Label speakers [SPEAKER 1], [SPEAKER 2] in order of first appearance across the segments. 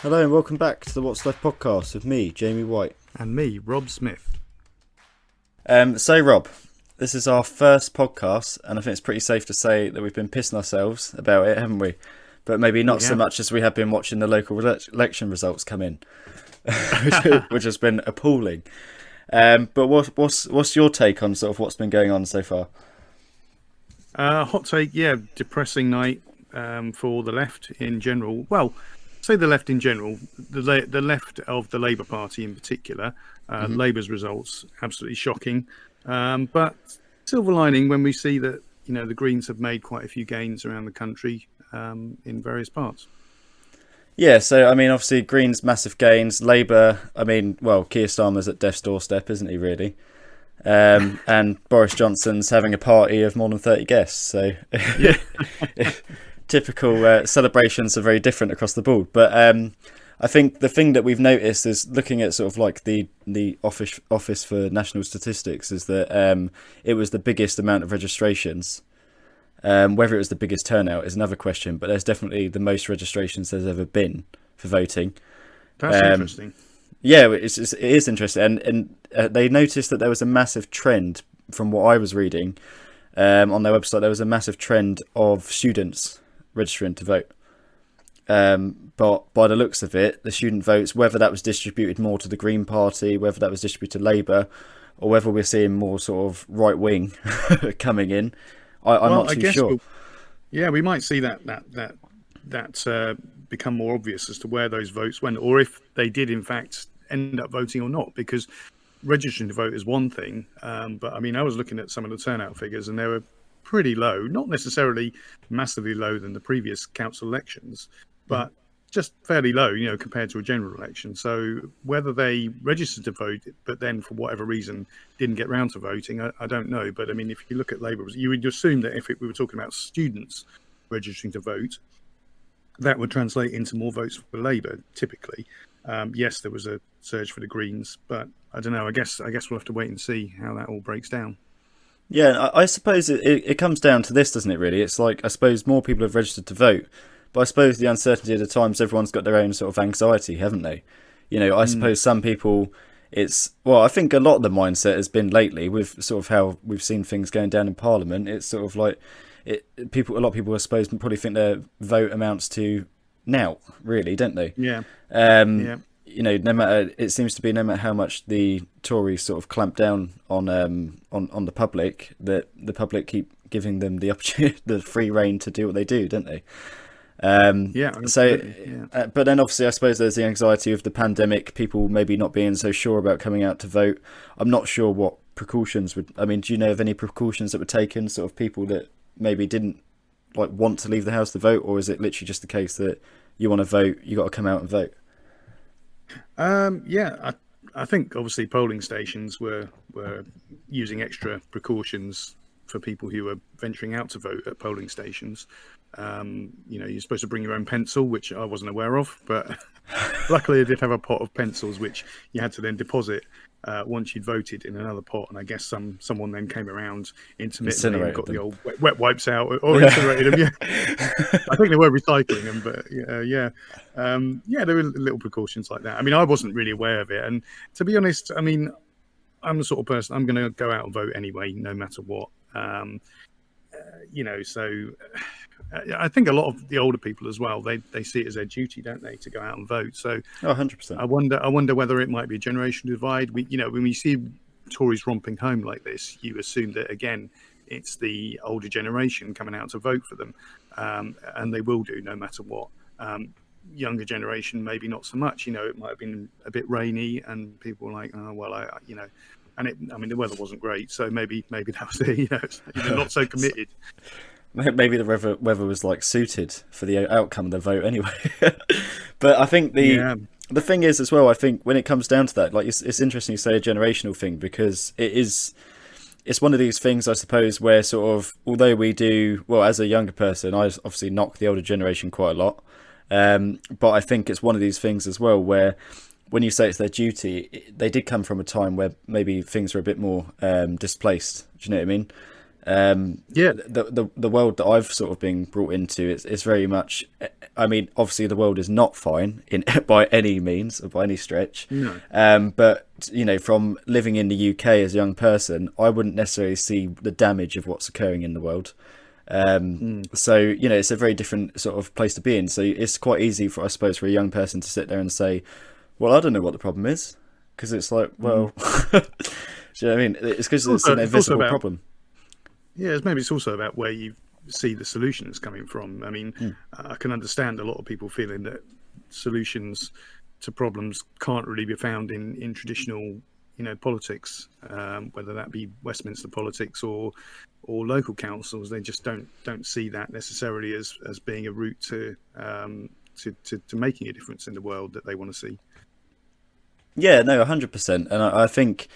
[SPEAKER 1] Hello and welcome back to the What's Left podcast with me, Jamie White.
[SPEAKER 2] And me, Rob Smith.
[SPEAKER 1] So Rob, this is our first podcast and I think it's pretty safe to say that we've been pissing ourselves about it, haven't we? But maybe not so much as we have been watching the local election results come in, which has been appalling. But what's your take on sort of what's been going on so far?
[SPEAKER 2] Hot take, depressing night for the left in general. Well, say the left in general, the left of the Labour Party in particular. Labour's results absolutely shocking, but silver lining when we see that the Greens have made quite a few gains around the country in various parts.
[SPEAKER 1] Yeah, so I mean, obviously Greens massive gains. Labour, Keir Starmer's at death's doorstep, isn't he? Really. And Boris Johnson's having a party of more than 30 guests. So, typical celebrations are very different across the board. But I think the thing that we've noticed is looking at sort of like the Office for National Statistics is that it was the biggest amount of registrations. Whether it was the biggest turnout is another question, but there's definitely the most registrations there's ever been for voting.
[SPEAKER 2] That's interesting.
[SPEAKER 1] Yeah, it is interesting, and they noticed that there was a massive trend from what I was reading on their website. There was a massive trend of students registering to vote, but by the looks of it, the student votes, whether that was distributed more to the Green Party, whether that was distributed to Labour, or whether we're seeing more sort of right wing coming in, I'm not too sure.
[SPEAKER 2] We might see that become more obvious as to where those votes went, or if they did in fact end up voting or not, because registering to vote is one thing, but I mean I was looking at some of the turnout figures and they were pretty low, not necessarily massively lower than the previous council elections, but just fairly low, compared to a general election. So whether they registered to vote but then for whatever reason didn't get round to voting, I don't know. But I mean, if you look at Labour, you would assume that if we were talking about students registering to vote, that would translate into more votes for Labour, typically. Yes, there was a surge for the Greens, but I don't know. I guess we'll have to wait and see how that all breaks down.
[SPEAKER 1] Yeah, I suppose it comes down to this, doesn't it, really? It's like, I suppose more people have registered to vote, but I suppose the uncertainty of the times, everyone's got their own sort of anxiety, haven't they? I suppose some people, I think a lot of the mindset has been lately with sort of how we've seen things going down in Parliament. It's sort of like, a lot of people, I suppose, probably think their vote amounts to now, really, don't they?
[SPEAKER 2] Yeah.
[SPEAKER 1] No matter, it seems to be no matter how much the Tories sort of clamp down on the public, that the public keep giving them the opportunity, the free rein to do what they do, don't they? But then obviously I suppose there's the anxiety of the pandemic, people maybe not being so sure about coming out to vote. I'm not sure what precautions do you know of any precautions that were taken, sort of people that maybe didn't want to leave the house to vote, or is it literally just the case that you want to vote, you got to come out and vote?
[SPEAKER 2] I think obviously polling stations were using extra precautions for people who were venturing out to vote at polling stations. You're supposed to bring your own pencil, which I wasn't aware of, but luckily I did have a pot of pencils which you had to then deposit once you'd voted in another pot, and I guess someone then came around intermittently and got the old wet wipes out or incinerated them. I think they were recycling them, but there were little precautions like that. I mean, I wasn't really aware of it, and to be honest, I mean, I'm the sort of person, I'm going to go out and vote anyway, no matter what. So I think a lot of the older people as well, they see it as their duty, don't they, to go out and vote. So
[SPEAKER 1] 100%.
[SPEAKER 2] I wonder whether it might be a generation divide. When we see Tories romping home like this, you assume that again it's the older generation coming out to vote for them, and they will do no matter what. Younger generation maybe not so much. It might have been a bit rainy and people were like, oh well, and the weather wasn't great, so maybe that was it. Not so committed.
[SPEAKER 1] Maybe the weather was suited for the outcome of the vote anyway. But I think the thing is as well, I think when it comes down to that, it's interesting you say a generational thing, because it's one of these things, I suppose, where sort of, although we do, well, as a younger person, I obviously knock the older generation quite a lot. But I think it's one of these things as well where when you say it's their duty, they did come from a time where maybe things were a bit more displaced. Do you know what I mean? The world that I've sort of been brought into, it's very much I mean, obviously the world is not fine in by any means or by any stretch.
[SPEAKER 2] No.
[SPEAKER 1] But from living in the UK as a young person, I wouldn't necessarily see the damage of what's occurring in the world. So it's a very different sort of place to be in. So it's quite easy for, I suppose, for a young person to sit there and say, well, I don't know what the problem is, because it's like, well, do you know what I mean? It's because it's an invisible problem.
[SPEAKER 2] Yeah, maybe it's also about where you see the solutions coming from. I mean, I can understand a lot of people feeling that solutions to problems can't really be found in traditional, politics, whether that be Westminster politics or local councils. They just don't see that necessarily as being a route to making a difference in the world that they want to see.
[SPEAKER 1] Yeah, no, 100%. And I think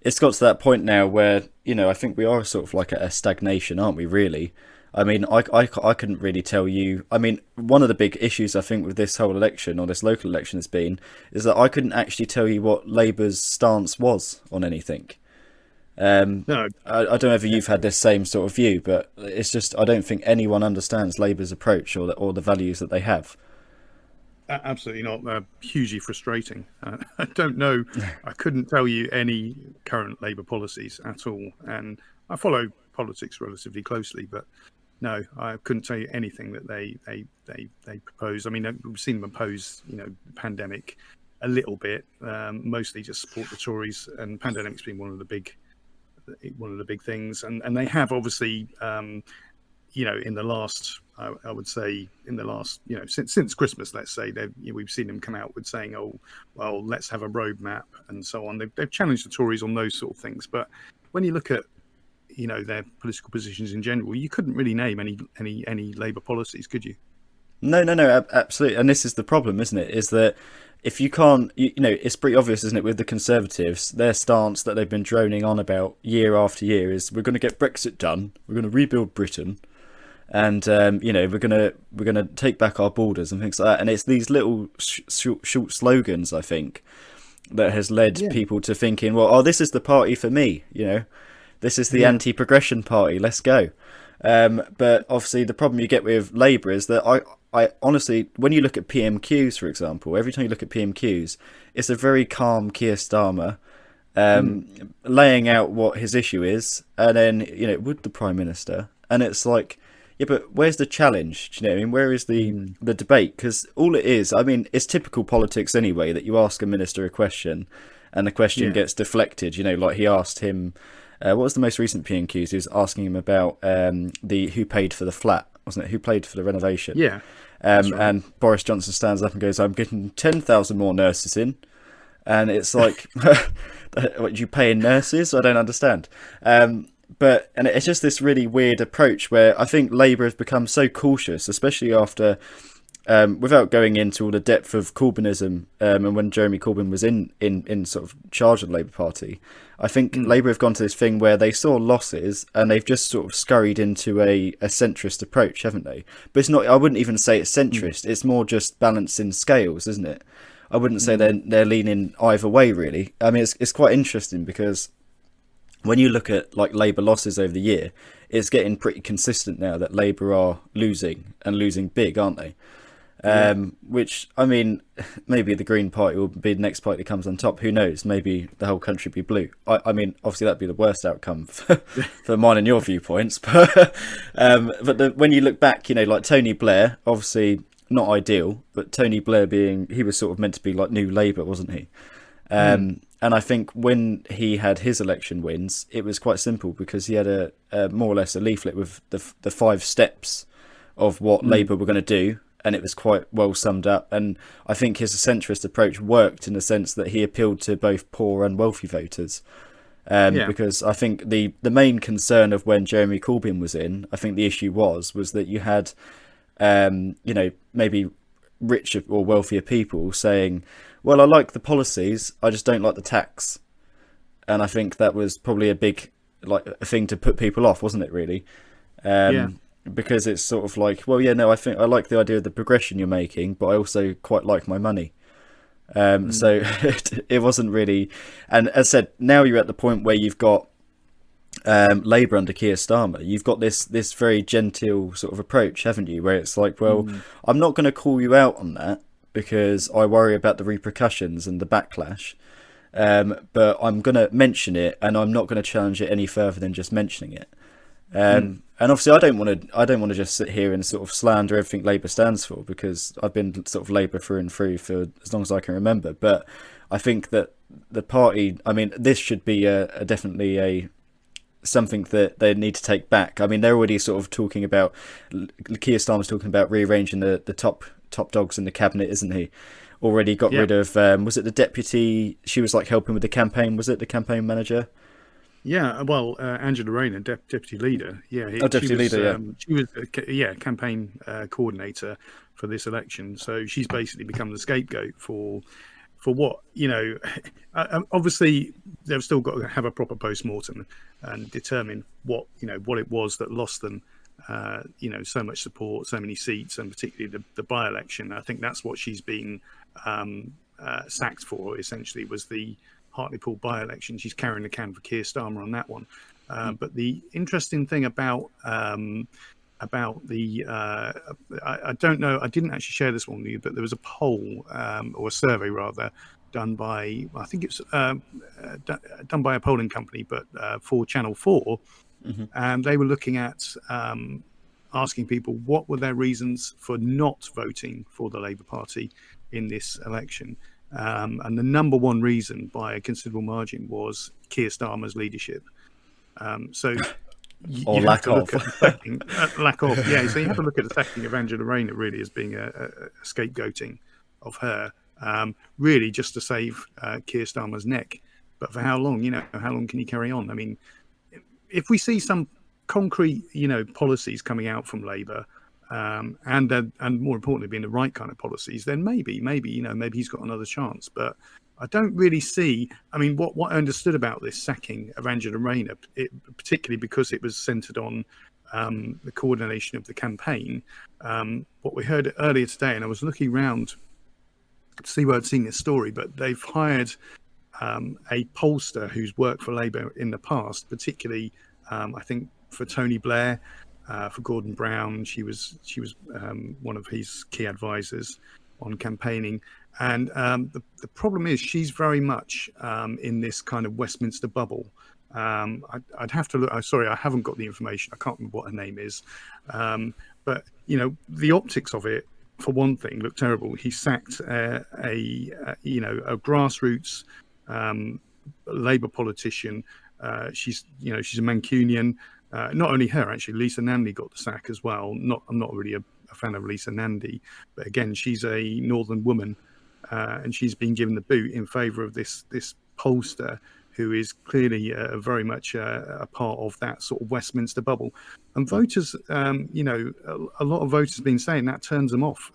[SPEAKER 1] it's got to that point now where, I think we are sort of like at a stagnation, aren't we, really? I mean, I couldn't really tell you. I mean, one of the big issues I think with this whole election, or this local election, has been, is that I couldn't actually tell you what Labour's stance was on anything.
[SPEAKER 2] No,
[SPEAKER 1] I don't know if you've had this same sort of view, but it's just, I don't think anyone understands Labour's approach or the values that they have.
[SPEAKER 2] absolutely not. Hugely frustrating. I don't know. I couldn't tell you any current Labour policies at all, and I follow politics relatively closely, but no, I couldn't tell you anything that they propose. I mean, we've seen them oppose, pandemic a little bit, mostly just support the Tories, and pandemic's been one of the big things, and they have obviously, in the last, I would say, in the last, since Christmas, let's say, we've seen them come out with saying, oh, well, let's have a roadmap and so on. They've challenged the Tories on those sort of things, but when you look at their political positions in general, you couldn't really name any Labour policies, could you?
[SPEAKER 1] No, absolutely. And this is the problem, isn't it? Is that if you can't, it's pretty obvious, isn't it, with the Conservatives, their stance that they've been droning on about year after year is we're going to get Brexit done, we're going to rebuild Britain, and we're gonna take back our borders and things like that. And it's these little short slogans, I think, that has led people to thinking, well, this is the party for me, this is the anti-progression party, let's go. But obviously the problem you get with Labour is that I honestly, when you look at PMQs, for example, every time you look at PMQs, it's a very calm Keir Starmer laying out what his issue is, and then, would the Prime Minister? And it's like, yeah, but where's the challenge? Do you know what I mean? Where is the debate? Because all it is, I mean, it's typical politics anyway, that you ask a minister a question and the question gets deflected, like he asked him, what was the most recent P&Qs? He was asking him about the who paid for the flat, wasn't it? Who paid for the renovation?
[SPEAKER 2] Yeah.
[SPEAKER 1] Right. And Boris Johnson stands up and goes, I'm getting 10,000 more nurses in. And it's like, what, you paying nurses? I don't understand. And it's just this really weird approach where I think Labour has become so cautious, especially after, without going into all the depth of Corbynism, and when Jeremy Corbyn was in sort of charge of the Labour Party, I think Labour have gone to this thing where they saw losses and they've just sort of scurried into a centrist approach, haven't they? But it's not, I wouldn't even say it's centrist, it's more just balancing scales, isn't it? I wouldn't say they're leaning either way, really. I mean, it's quite interesting because when you look at like Labour losses over the year, it's getting pretty consistent now that Labour are losing and losing big, aren't they? Which, I mean, maybe the Green Party will be the next party that comes on top. Who knows? Maybe the whole country be blue. I mean, obviously that'd be the worst outcome for mine and your viewpoints. But when you look back, like Tony Blair, obviously not ideal, but Tony Blair he was sort of meant to be like New Labour, wasn't he? And I think when he had his election wins, it was quite simple because he had a more or less a leaflet with the 5 steps of what Labour were going to do. And it was quite well summed up. And I think his centrist approach worked in the sense that he appealed to both poor and wealthy voters. Because I think the main concern of when Jeremy Corbyn was in, I think the issue was that you had, maybe richer or wealthier people saying, well, I like the policies, I just don't like the tax. And I think that was probably a big a thing to put people off, wasn't it, really? Because it's sort of like, well, yeah, no, I think I like the idea of the progression you're making, but I also quite like my money. So it wasn't really, and as I said, now you're at the point where you've got Labour under Keir Starmer, you've got this very genteel sort of approach, haven't you? Where it's like, well,
[SPEAKER 2] Mm.
[SPEAKER 1] I'm not going to call you out on that because I worry about the repercussions and the backlash. But I'm going to mention it, and I'm not going to challenge it any further than just mentioning it.
[SPEAKER 2] Mm.
[SPEAKER 1] And obviously, I don't want to just sit here and sort of slander everything Labour stands for, because I've been sort of Labour through and through for as long as I can remember. But I think that the party, I mean, this should be definitely a something that they need to take back. I mean, they're already sort of talking about, Keir Starmer's talking about rearranging the top dogs in the cabinet, isn't he? Already got
[SPEAKER 2] Yeah.
[SPEAKER 1] rid of, was it the deputy? She was like helping with the campaign. Was it the campaign manager?
[SPEAKER 2] Yeah, well, Angela Rayner, deputy leader. Yeah,
[SPEAKER 1] Oh, deputy leader. Yeah.
[SPEAKER 2] she was yeah, campaign coordinator for this election. So she's basically become the scapegoat for what, obviously they've still got to have a proper post-mortem and determine what it was that lost them so much support, so many seats, and particularly the by-election. I think that's what she's been sacked for, essentially, was the Hartlepool by-election. She's carrying the can for Keir Starmer on that one. But the interesting thing about the I don't know, I didn't actually share this one with you, but there was a poll, or a survey rather, done by, I think it's done by a polling company, but for Channel 4, and they were looking at asking people what were their reasons for not voting for the Labour Party in this election. And the number one reason by a considerable margin was Keir Starmer's leadership. So
[SPEAKER 1] Or
[SPEAKER 2] you have
[SPEAKER 1] lack
[SPEAKER 2] to look
[SPEAKER 1] of.
[SPEAKER 2] at the sacking, lack of, yeah. So you have to look at the sacking of Angela Rayner really as being a scapegoating of her, really just to save Keir Starmer's neck. But for how long? How long can you carry on? I mean, if we see some concrete, policies coming out from Labour, and more importantly, being the right kind of policies, then maybe he's got another chance. But I don't really see. I mean, what I understood about this sacking of Angela Rayner, particularly because it was centred on the coordination of the campaign. What we heard earlier today, and I was looking around to see where I'd seen this story, but they've hired a pollster who's worked for Labour in the past, particularly I think for Tony Blair, for Gordon Brown. She was one of his key advisors on campaigning. And the problem is she's very much in this kind of Westminster bubble. I'd have to look. Sorry, I haven't got the information. I can't remember what her name is. But the optics of it, for one thing, look terrible. He sacked a grassroots Labour politician. She's a Mancunian. Not only her, actually, Lisa Nandy got the sack as well. I'm not really a fan of Lisa Nandy, but again, she's a northern woman, and she's been given the boot in favour of this pollster who is clearly very much a part of that sort of Westminster bubble. And voters, a lot of voters have been saying that turns them off.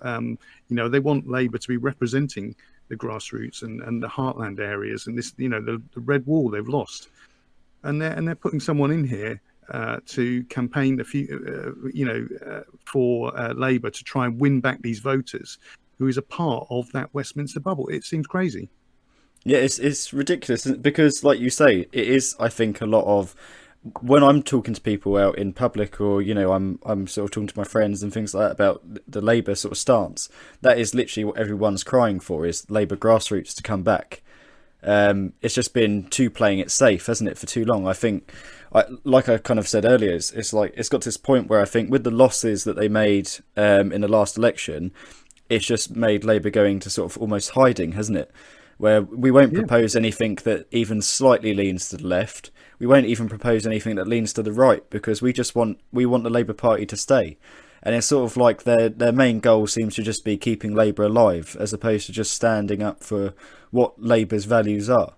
[SPEAKER 2] They want Labour to be representing the grassroots and the heartland areas, and this, the red wall they've lost, and they're putting someone in here to campaign for Labour to try and win back these voters, who is a part of that Westminster bubble. It seems crazy.
[SPEAKER 1] Yeah, it's ridiculous because, like you say, it is. I think a lot of when I'm talking to people out in public, or I'm sort of talking to my friends and things like that about the Labour sort of stance. That is literally what everyone's crying for: is Labour grassroots to come back. It's just been playing it safe, hasn't it, for too long? I think, like I kind of said earlier, it's like it's got to this point where I think with the losses that they made in the last election, it's just made Labour going to sort of almost hiding, hasn't it? Where we won't propose anything that even slightly leans to the left. We won't even propose anything that leans to the right, because we want the Labour Party to stay. And it's sort of like their main goal seems to just be keeping Labour alive, as opposed to just standing up for what Labour's values are.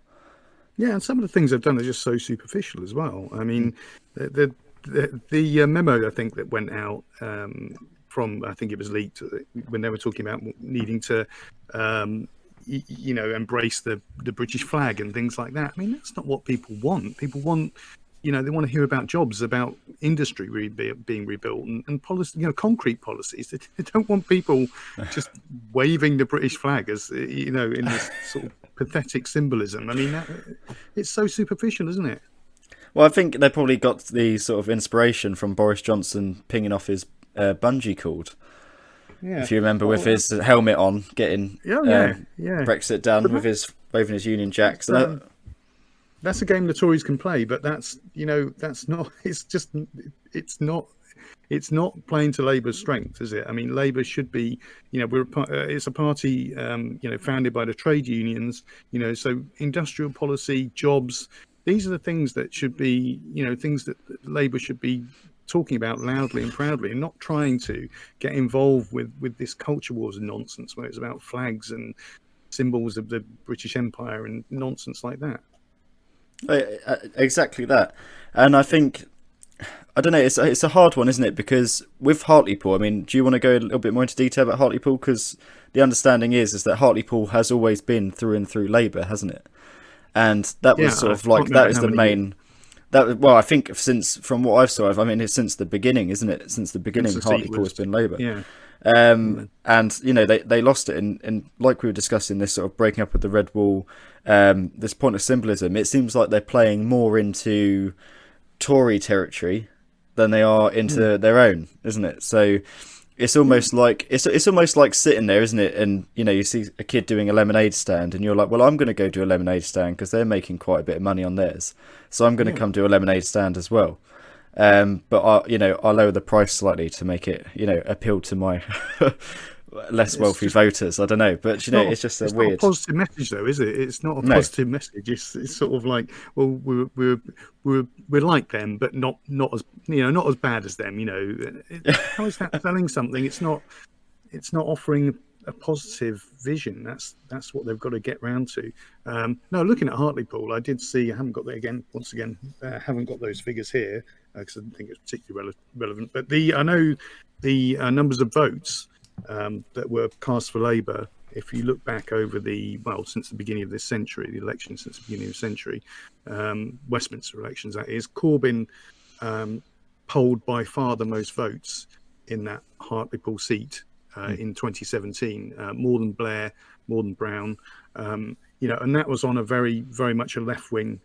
[SPEAKER 2] Yeah, and some of the things they've done are just so superficial as well. I mean, the memo, I think, that went out from, I think it was leaked, when they were talking about needing to embrace the British flag and things like that. I mean, that's not what people want. People want, they want to hear about jobs, about industry being rebuilt, and policy, concrete policies. They don't want people just waving the British flag as, in this sort of pathetic symbolism. I mean, it's so superficial, isn't it?
[SPEAKER 1] Well, I think they probably got the sort of inspiration from Boris Johnson pinging off his bungee cord.
[SPEAKER 2] Yeah.
[SPEAKER 1] If you remember, with
[SPEAKER 2] Well,
[SPEAKER 1] his helmet on, getting
[SPEAKER 2] yeah, yeah.
[SPEAKER 1] Brexit done
[SPEAKER 2] But
[SPEAKER 1] with his waving his Union Jacks.
[SPEAKER 2] that's
[SPEAKER 1] And
[SPEAKER 2] that's a game the Tories can play, but that's not. It's just it's not. It's not playing to Labour's strength, is it? I mean, Labour should be, it's a party, founded by the trade unions, so industrial policy, jobs, these are the things that should be, things that Labour should be talking about loudly and proudly, and not trying to get involved with this culture wars and nonsense where it's about flags and symbols of the British Empire and nonsense like that.
[SPEAKER 1] exactly that. And I think, I don't know, it's a hard one, isn't it? Because with Hartlepool, I mean, do you want to go a little bit more into detail about Hartlepool? Because the understanding is that Hartlepool has always been through and through Labour, hasn't it? And that was
[SPEAKER 2] Yeah,
[SPEAKER 1] sort
[SPEAKER 2] I
[SPEAKER 1] of like,
[SPEAKER 2] can't
[SPEAKER 1] that
[SPEAKER 2] remember
[SPEAKER 1] is
[SPEAKER 2] how
[SPEAKER 1] the
[SPEAKER 2] many years
[SPEAKER 1] main. That, well, I think since, from what I've saw, I mean, it's since the beginning, isn't it? Since the
[SPEAKER 2] since
[SPEAKER 1] beginning,
[SPEAKER 2] the seat
[SPEAKER 1] Hartlepool has
[SPEAKER 2] was,
[SPEAKER 1] been Labour.
[SPEAKER 2] yeah,
[SPEAKER 1] And they lost it, and like we were discussing, this sort of breaking up of the red wall, this point of symbolism. It seems like they're playing more into Tory territory than they are
[SPEAKER 2] yeah,
[SPEAKER 1] into their own, isn't it? So it's
[SPEAKER 2] yeah.
[SPEAKER 1] almost like it's almost like sitting there, isn't it? And you see a kid doing a lemonade stand, and you're like, well, I'm going to go do a lemonade stand because they're making quite a bit of money on theirs, so I'm going to
[SPEAKER 2] Yeah.
[SPEAKER 1] come do a lemonade stand as well. But I'll lower the price slightly to make it, appeal to my less
[SPEAKER 2] It's
[SPEAKER 1] wealthy
[SPEAKER 2] just
[SPEAKER 1] voters. I don't know, but
[SPEAKER 2] it's not
[SPEAKER 1] it's just a
[SPEAKER 2] it's not a
[SPEAKER 1] weird.
[SPEAKER 2] positive message though, is it? It's not a
[SPEAKER 1] No,
[SPEAKER 2] positive message. It's sort of like, well, we're like them, but not as not as bad as them. How is that selling something? It's not offering a positive vision. That's what they've got to get round to. No, looking at Hartlepool, I did see. I haven't got that again. Once again, haven't got those figures here because I don't think it's particularly relevant. But I know the numbers of votes that were cast for Labour. If you look back over since the beginning of this century, the election since the beginning of the century, Westminster elections, that is, Corbyn polled by far the most votes in that Hartlepool seat in 2017, more than Blair, more than Brown, and that was on a very, very much a left-wing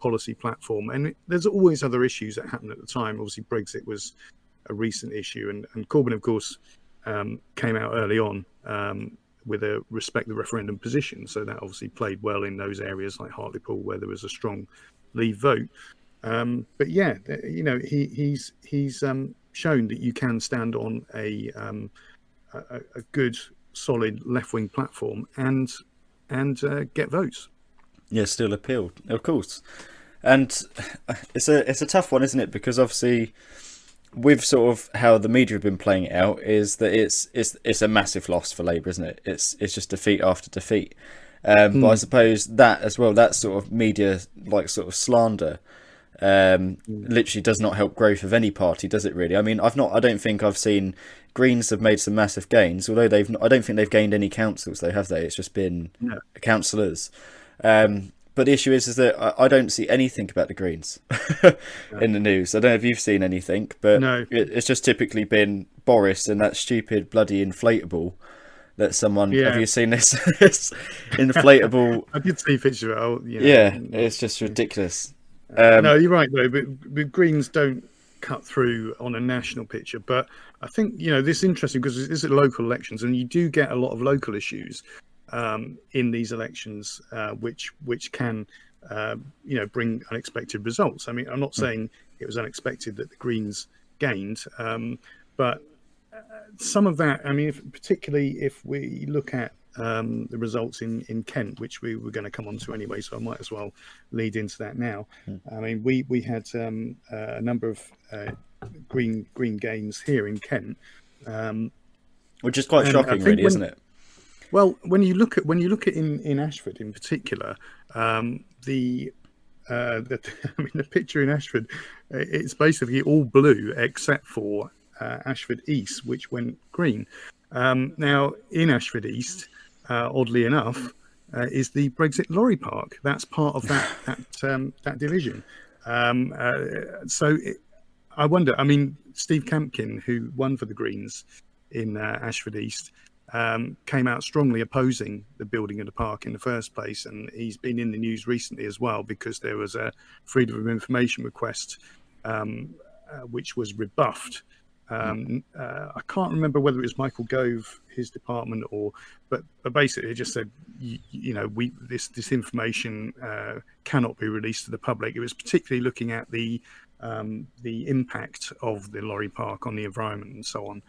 [SPEAKER 2] policy platform. And there's always other issues that happened at the time. Obviously, Brexit was a recent issue, and Corbyn, of course, came out early on with a respect the referendum position. So that obviously played well in those areas like Hartlepool, where there was a strong Leave vote. But yeah, he's shown that you can stand on a good, solid left-wing platform and get votes.
[SPEAKER 1] yeah, still appeal, of course. And it's a tough one, isn't it? Because obviously, with sort of how the media have been playing it out, is that it's a massive loss for Labour, isn't it? It's just defeat after defeat. But I
[SPEAKER 2] Mm.
[SPEAKER 1] suppose that as well, that sort of media like sort of slander,
[SPEAKER 2] Mm.
[SPEAKER 1] literally does not help growth of any party, does it? Really? I mean, I don't think I've seen Greens have made some massive gains, although I don't think they've gained any councils. They have they? It's just been
[SPEAKER 2] No,
[SPEAKER 1] councillors. But the issue is that I don't see anything about the Greens
[SPEAKER 2] no,
[SPEAKER 1] in the news. I don't know if you've seen anything, but
[SPEAKER 2] no.
[SPEAKER 1] it's just typically been Boris and that stupid bloody inflatable that someone. Have
[SPEAKER 2] Yeah,
[SPEAKER 1] you seen this, this inflatable?
[SPEAKER 2] I did see a picture of it.
[SPEAKER 1] Yeah, it's just ridiculous.
[SPEAKER 2] No, you're right though. But Greens don't cut through on a national picture. But I think this is interesting because this is local elections, and you do get a lot of local issues in these elections, which can bring unexpected results. I mean, I'm not saying it was unexpected that the Greens gained, but some of that. I mean, particularly if we look at the results in Kent, which we were going to come on to anyway, so I might as well lead into that now. I mean, we had a number of green gains here in Kent,
[SPEAKER 1] Which is quite
[SPEAKER 2] and I
[SPEAKER 1] shocking,
[SPEAKER 2] think
[SPEAKER 1] really, isn't it?
[SPEAKER 2] well, when you look at in Ashford in particular, the I mean the picture in Ashford, it's basically all blue except for Ashford East, which went green. Now in Ashford East, oddly enough, is the Brexit lorry park. That's part of that division. So I wonder. I mean, Steve Campkin, who won for the Greens in Ashford East, came out strongly opposing the building of the park in the first place. And he's been in the news recently as well because there was a freedom of information request which was rebuffed. I can't remember whether it was Michael Gove, his department, but basically it just said, this information cannot be released to the public. It was particularly looking at the impact of the lorry park on the environment and so on,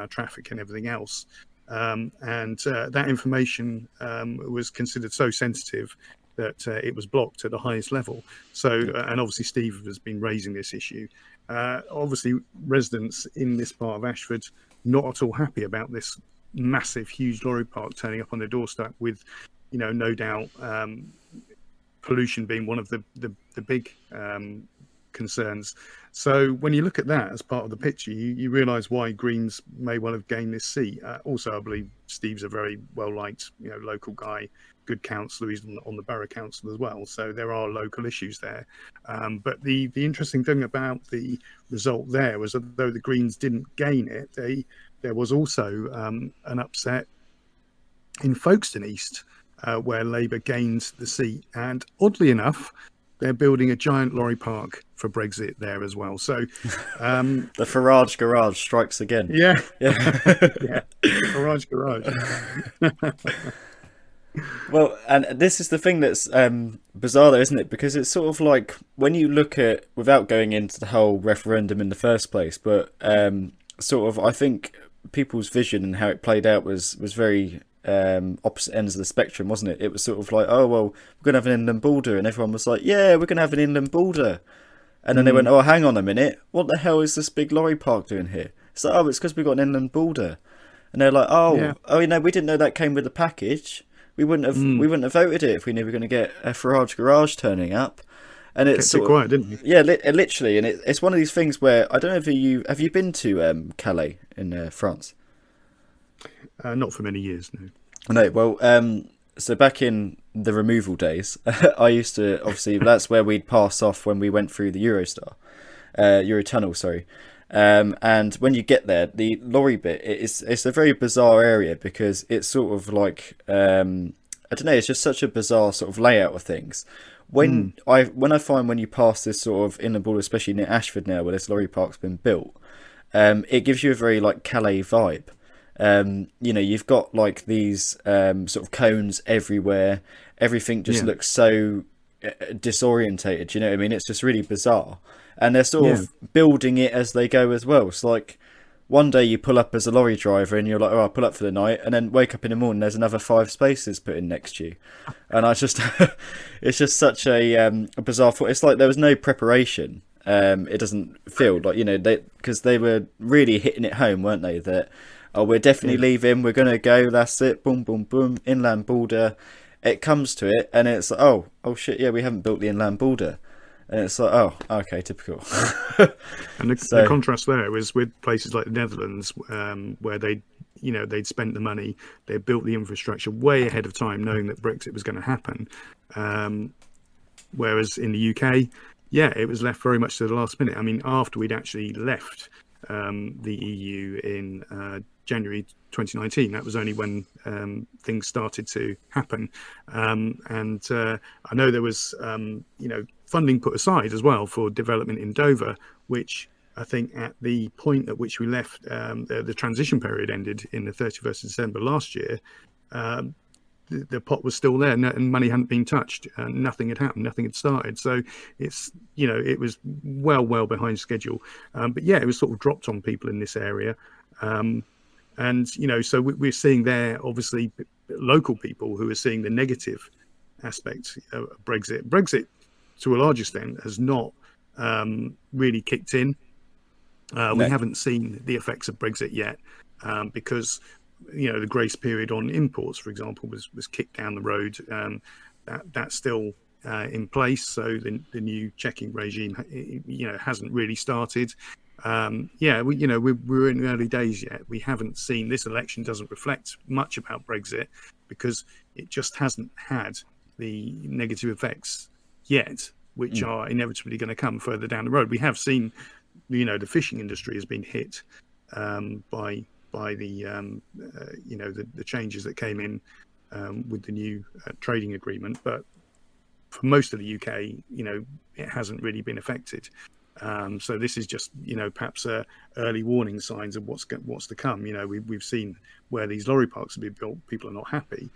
[SPEAKER 2] traffic and everything else. And that information was considered so sensitive that it was blocked at the highest level. So, and obviously Steve has been raising this issue. Obviously, residents in this part of Ashford not at all happy about this massive, huge lorry park turning up on their doorstep with, no doubt, pollution being one of the big concerns. So when you look at that as part of the picture, you realise why Greens may well have gained this seat. Also, I believe Steve's a very well liked, local guy, good councillor. He's on the borough council as well. So there are local issues there. But the interesting thing about the result there was that though the Greens didn't gain it, there was also an upset in Folkestone East, where Labour gained the seat. And oddly enough, they're building a giant lorry park for Brexit there as well. So
[SPEAKER 1] the Farage Garage strikes again.
[SPEAKER 2] Yeah. Yeah. Farage Garage.
[SPEAKER 1] Well, and this is the thing that's bizarre though, isn't it? Because it's sort of like when you look at, without going into the whole referendum in the first place, but sort of I think people's vision and how it played out was very opposite ends of the spectrum, wasn't it? It was sort of like, oh well, we're gonna have an inland border, and everyone was like, yeah, we're gonna have an inland border, and then they went, oh, hang on a minute, what the hell is this big lorry park doing here? It's like, oh, it's because we've got an inland border, and they're like, oh, we didn't know that came with the package. We wouldn't have voted it if we knew we were going to get a Farage Garage turning up. And it's
[SPEAKER 2] kept it quiet, didn't we?
[SPEAKER 1] Yeah, literally, and it's one of these things where I don't know if have you been to Calais in France?
[SPEAKER 2] Not for many years, no.
[SPEAKER 1] No, well, so back in the removal days, I used to, obviously, that's where we'd pass off when we went through the Eurotunnel, sorry. And when you get there, the lorry bit, it's a very bizarre area because it's sort of like, I don't know, it's just such a bizarre sort of layout of things. When I find when you pass this sort of inland border, especially near Ashford now, where this lorry park's been built, it gives you a very like Calais vibe. You've got like these sort of cones everywhere. Everything just looks so disorientated. You know what I mean? It's just really bizarre. And they're sort of building it as they go as well. So like one day you pull up as a lorry driver and you're like, oh, I'll pull up for the night, and then wake up in the morning, there's another 5 spaces put in next to you. And I just, it's just such a bizarre thought. It's like there was no preparation. It doesn't feel like, because they were really hitting it home, weren't they? That, oh, we're definitely leaving, we're going to go, that's it, boom, boom, boom, inland border. It comes to it, and it's like, oh shit, yeah, we haven't built the inland border. And it's like, oh, okay, typical.
[SPEAKER 2] And the contrast there was with places like the Netherlands, where they'd spent the money, they built the infrastructure way ahead of time, knowing that Brexit was going to happen. Whereas in the UK, it was left very much to the last minute. I mean, after we'd actually left the EU in January 2019, that was only when things started to happen. And I know there was, funding put aside as well for development in Dover, which I think at the point at which we left, the transition period ended in the 31st of December last year, the pot was still there and money hadn't been touched, and nothing had happened, nothing had started. So it's, it was well behind schedule. But it was sort of dropped on people in this area. So we're seeing there, obviously, local people who are seeing the negative aspects of Brexit. Brexit, to a large extent, has not really kicked in. We haven't seen the effects of Brexit yet, because the grace period on imports, for example, was kicked down the road. That's still in place, so the new checking regime, hasn't really started. We're in early days yet. We haven't seen, this election doesn't reflect much about Brexit because it just hasn't had the negative effects yet, which are inevitably going to come further down the road. We have seen, the fishing industry has been hit by by the the changes that came in with the new trading agreement. But for most of the UK, it hasn't really been affected. So this is just, perhaps early warning signs of what's to come. We've seen where these lorry parks have been built. People are not happy.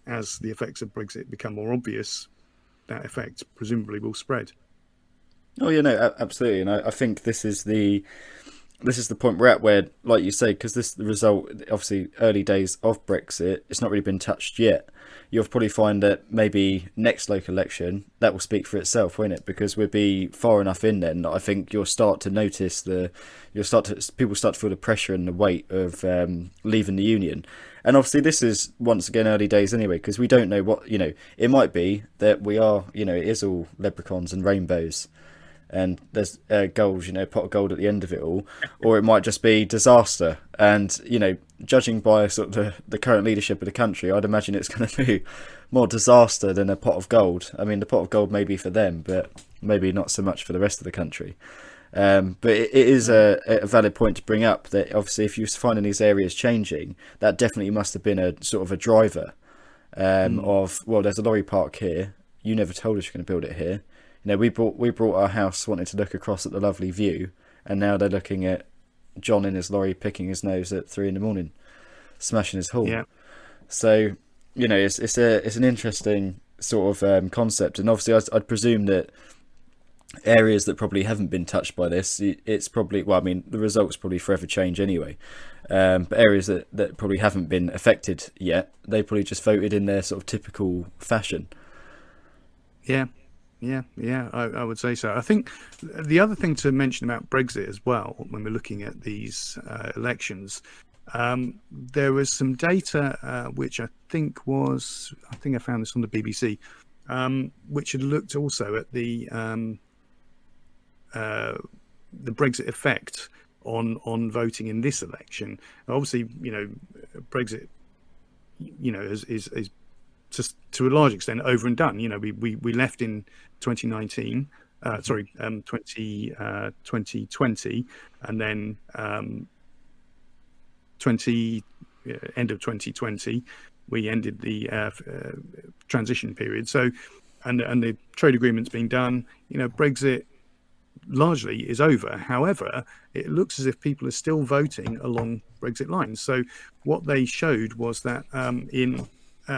[SPEAKER 2] As the effects of Brexit become more obvious, that effect presumably will spread.
[SPEAKER 1] Oh, yeah, no, absolutely. And I think this is the point we're at where, like you say, because this the result, obviously, early days of Brexit, it's not really been touched yet. You'll probably find that maybe next local election that will speak for itself, won't it? Because we'll be far enough in then that I think you'll start to notice people start to feel the pressure and the weight of leaving the union. And obviously, this is once again early days anyway, because we don't know what It might be that we are, it is all leprechauns and rainbows and there's gold, pot of gold at the end of it all, or it might just be disaster. And judging by sort of the current leadership of the country, I'd imagine it's going to be more disaster than a pot of gold. I mean, the pot of gold may be for them, but maybe not so much for the rest of the country. But it is a valid point to bring up that obviously, if you're finding these areas changing, that definitely must have been a sort of a driver of, well, there's a lorry park here. You never told us you're going to build it here. We brought our house wanting to look across at the lovely view, and now they're looking at John in his lorry picking his nose at 3 a.m, smashing his hull.
[SPEAKER 2] Yeah.
[SPEAKER 1] So it's an interesting sort of concept, and obviously I'd presume that areas that probably haven't been touched by this, it's probably, well, I mean, the results probably forever change anyway. But areas that probably haven't been affected yet, they probably just voted in their sort of typical fashion.
[SPEAKER 2] Yeah. Yeah, I would say so. I think the other thing to mention about Brexit as well, when we're looking at these elections, there was some data which I think I found this on the BBC, which had looked also at the Brexit effect on voting in this election. Obviously, Brexit, is just to a large extent over and done. We left in 2019, 2020, and then end of 2020, we ended the transition period. So, and the trade agreement's been done. Brexit largely is over. However, it looks as if people are still voting along Brexit lines. So, what they showed was that in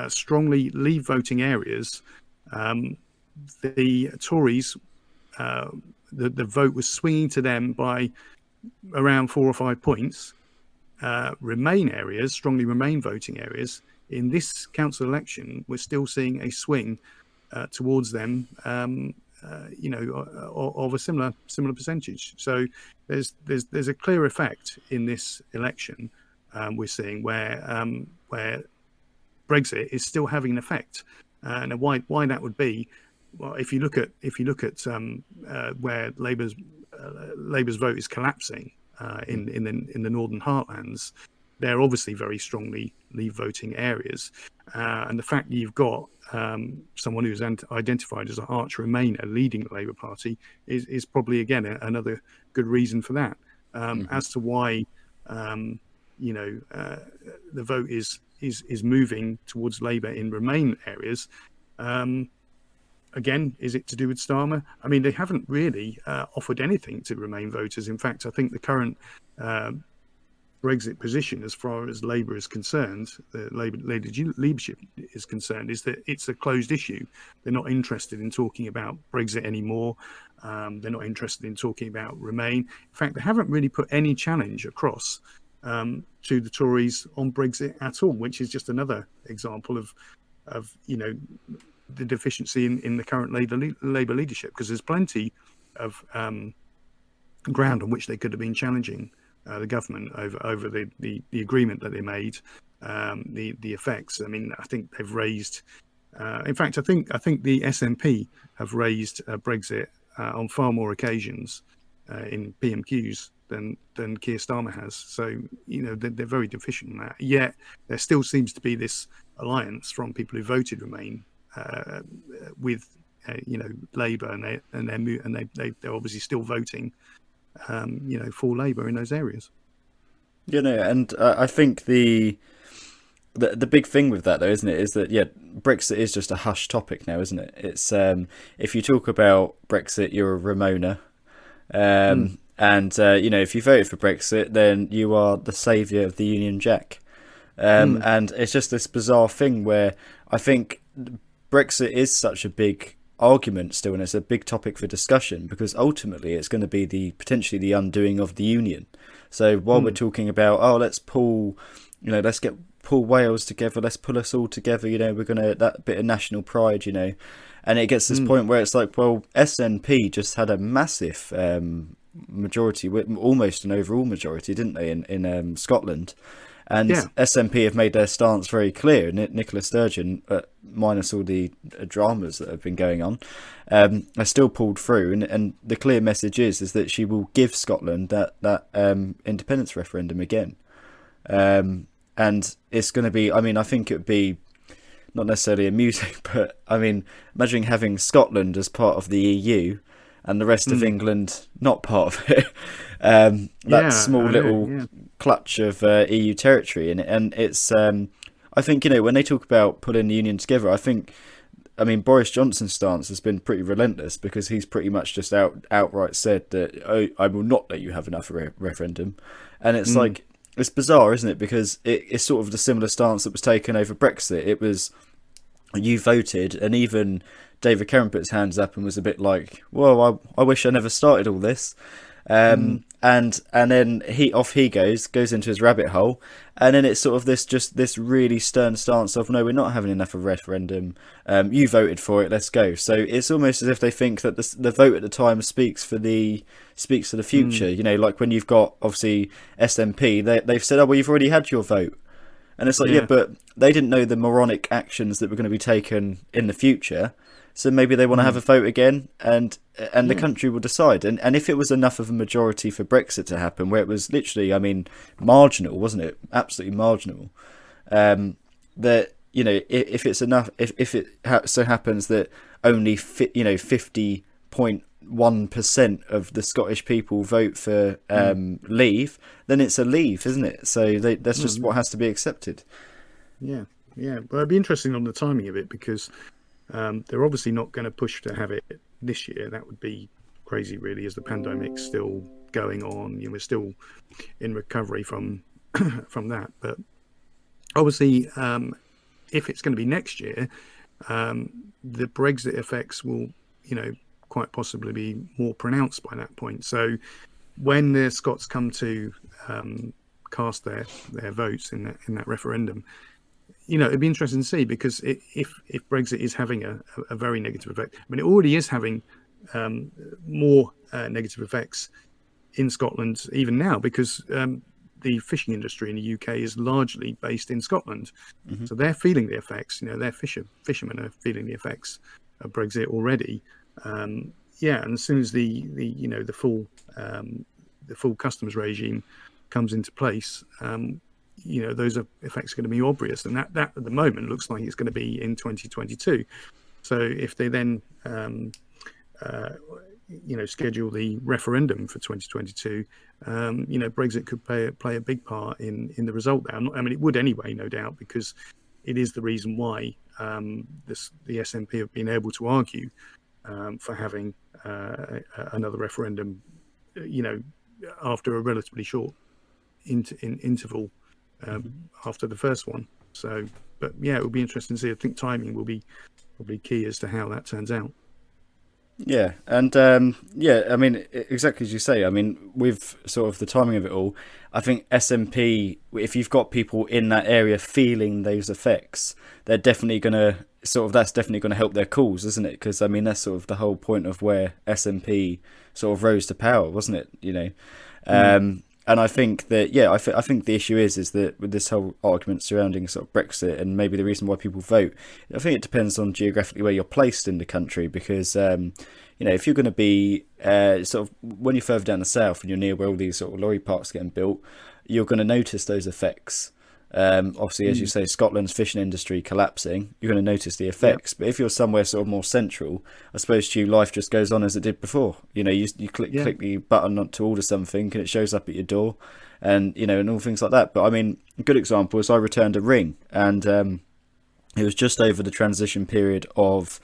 [SPEAKER 2] strongly Leave voting areas, the Tories, the vote was swinging to them by around 4 or 5 points. Strongly Remain voting areas, in this council election, we're still seeing a swing towards them, of a similar percentage. So there's a clear effect in this election we're seeing where Brexit is still having an effect, and why that would be. Well, if you look at where Labour's vote is collapsing in the northern heartlands, they're obviously very strongly Leave voting areas, and the fact that you've got someone who's identified as an arch Remainer leading the Labour Party is probably again another good reason for that. As to why the vote is moving towards Labour in Remain areas. Again, is it to do with Starmer? I mean, they haven't really offered anything to Remain voters. In fact, I think the current Brexit position, as far as Labour is concerned, the Labour leadership is concerned, is that it's a closed issue. They're not interested in talking about Brexit anymore. They're not interested in talking about Remain. In fact, they haven't really put any challenge across to the Tories on Brexit at all, which is just another example of the deficiency in the current Labour leadership, because there's plenty of ground on which they could have been challenging the government over the agreement that they made, the effects. I mean, I think they've raised. In fact, I think the SNP have raised Brexit on far more occasions in PMQs than Keir Starmer has. So they're very deficient in that. Yet there still seems to be this alliance from people who voted Remain with Labour, and they're obviously still voting for Labour in those areas.
[SPEAKER 1] You know, and I think the big thing with that though, isn't it, is that yeah, Brexit is just a hush topic now, isn't it? It's if you talk about Brexit, you're a Ramona,
[SPEAKER 2] Mm,
[SPEAKER 1] and you know, if you voted for Brexit, then you are the saviour of the Union Jack.
[SPEAKER 2] mm,
[SPEAKER 1] And it's just this bizarre thing where I think Brexit is such a big argument still, and it's a big topic for discussion because ultimately it's going to be the potentially the undoing of the union. So while we're
[SPEAKER 2] mm,
[SPEAKER 1] talking about let's pull, you know, let's get pull Wales together, let's pull us all together, you know, we're gonna that bit of national pride, you know, and it gets to this
[SPEAKER 2] mm.
[SPEAKER 1] point where it's like, well, SNP just had a massive majority, almost an overall majority, didn't they, in Scotland? And
[SPEAKER 2] Yeah.
[SPEAKER 1] SNP have made their stance very clear. Nicola Sturgeon, minus all the dramas that have been going on, has still pulled through. And the clear message is that she will give Scotland that independence referendum again. And it's going to be, I mean, I think it would be not necessarily amusing, but I mean, imagine having Scotland as part of the EU and the rest of
[SPEAKER 2] Mm.
[SPEAKER 1] England not part of it. That
[SPEAKER 2] Yeah,
[SPEAKER 1] small
[SPEAKER 2] I know.
[SPEAKER 1] little
[SPEAKER 2] Yeah.
[SPEAKER 1] clutch of EU territory in it, and it's. I think, you know, when they talk about pulling the union together, I mean, Boris Johnson's stance has been pretty relentless because he's pretty much just outright said that, oh, I will not let you have another referendum, and it's
[SPEAKER 2] Mm.
[SPEAKER 1] like it's bizarre, isn't it? Because it's sort of the similar stance that was taken over Brexit. It was you voted, and even David Cameron put his hands up and was a bit like, "Well, I wish I never started all this."
[SPEAKER 2] Mm.
[SPEAKER 1] And then he goes into his rabbit hole, and then it's sort of this really stern stance of no, we're not having enough of a referendum. You voted for it, let's go. So it's almost as if they think that the vote at the time speaks for the
[SPEAKER 2] Mm.
[SPEAKER 1] future. You know, like when you've got obviously SNP, they've said, oh well, you've already had your vote. And it's like, yeah,
[SPEAKER 2] Yeah.
[SPEAKER 1] but they didn't know the moronic actions that were going to be taken in the future. So maybe they want to have
[SPEAKER 2] Mm.
[SPEAKER 1] a vote again, and the
[SPEAKER 2] Yeah.
[SPEAKER 1] country will decide. And if it was enough of a majority for Brexit to happen, where it was literally, I mean, marginal, wasn't it? Absolutely marginal. That, you know, if it's enough, if it so happens that only 50.1% of the Scottish people vote for
[SPEAKER 2] Mm.
[SPEAKER 1] leave, then it's a leave, isn't it? So that's just
[SPEAKER 2] Mm.
[SPEAKER 1] what has to be accepted.
[SPEAKER 2] Yeah. Yeah. But it'd be interesting on the timing of it because they're obviously not going to push to have it this year. That would be crazy, really, as the pandemic's still going on. You know, we're still in recovery from from that. But obviously, if it's going to be next year, the Brexit effects will, you know, quite possibly be more pronounced by that point. So when the Scots come to cast their votes in that referendum, you know, it'd be interesting to see because if Brexit is having a very negative effect, I mean, it already is having more negative effects in Scotland even now because the fishing industry in the UK is largely based in Scotland,
[SPEAKER 1] Hmm.
[SPEAKER 2] so they're feeling the effects. You know, their fishermen are feeling the effects of Brexit already. Yeah, and as soon as the you know the full customs regime comes into place, you know, those effects are going to be obvious, and that at the moment looks like it's going to be in 2022. So if they then you know, schedule the referendum for 2022, you know, Brexit could play a big part in the result there. I mean, it would anyway, no doubt, because it is the reason why the SNP have been able to argue for having another referendum, you know, after a relatively short interval after the first one. So, but yeah, it will be interesting to see. I think timing will be probably key as to how that turns out.
[SPEAKER 1] Yeah, and yeah, I mean, exactly as you say. I mean, with sort of the timing of it all, I think SNP, if you've got people in that area feeling those effects, they're definitely gonna that's definitely gonna help their cause, isn't it? Because I mean, that's sort of the whole point of where SNP sort of rose to power, wasn't it? You know,
[SPEAKER 2] Mm,
[SPEAKER 1] and I think that yeah, I think the issue is that with this whole argument surrounding sort of Brexit and maybe the reason why people vote, I think it depends on geographically where you're placed in the country because you know, if you're going to be sort of when you're further down the south and you're near where all these sort of lorry parks are getting built, you're going to notice those effects. Obviously, as you
[SPEAKER 2] mm,
[SPEAKER 1] say, Scotland's fishing industry collapsing, you're going to notice the
[SPEAKER 2] yeah,
[SPEAKER 1] effects. But if you're somewhere sort of more central, I suppose to you, life just goes on as it did before. You know, you
[SPEAKER 2] yeah,
[SPEAKER 1] click the button to order something and it shows up at your door. and and all things like that. But I mean, a good example is I returned a ring, and it was just over the transition period of.